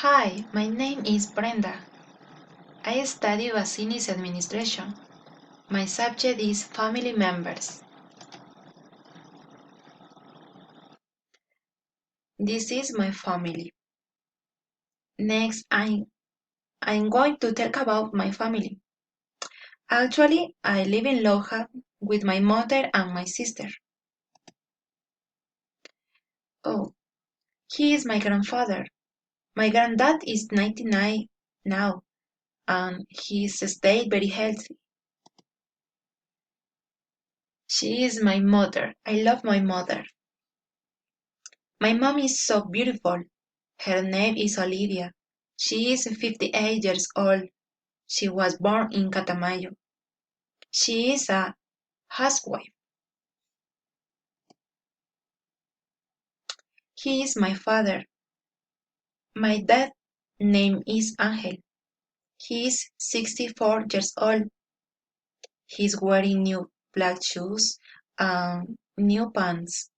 Hi, my name is Brenda. I study business administration. My subject is family members. This is my family. Next, I'm going to talk about my family. Actually, I live in Loja with my mother and my sister. Oh, he is my grandfather. My granddad is 99 now, and he's stayed very healthy. She is my mother. I love my mother. My mom is so beautiful. Her name is Olivia. She is 58 years old. She was born in Catamayo. She is a housewife. He is my father. My dad's name is Angel. He is 64 years old. He's wearing new black shoes and new pants.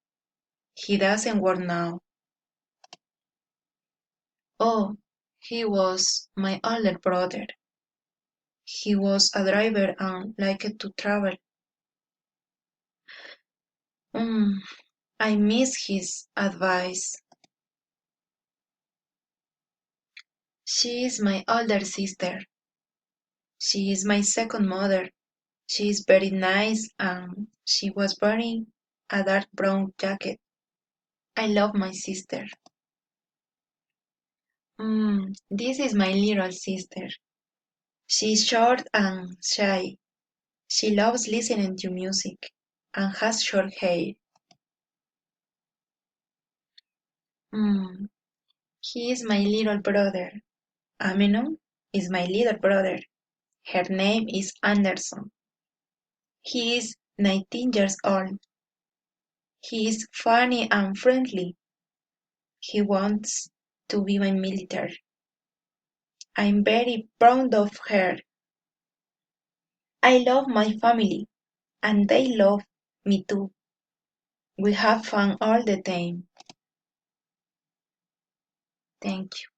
He doesn't work now. Oh, he was my older brother. He was a driver and liked to travel. Mm, I miss his advice. She is my older sister. She is my second mother. She is very nice and she was wearing a dark brown jacket. I love my sister. This is my little sister. She's short and shy. She loves listening to music and has short hair. Mm, he is my little brother. Aminon is my little brother. Her name is Anderson. He is 19 years old. He is funny and friendly. He wants to be my military. I'm very proud of her. I love my family, and they love me too. We have fun all the time. Thank you.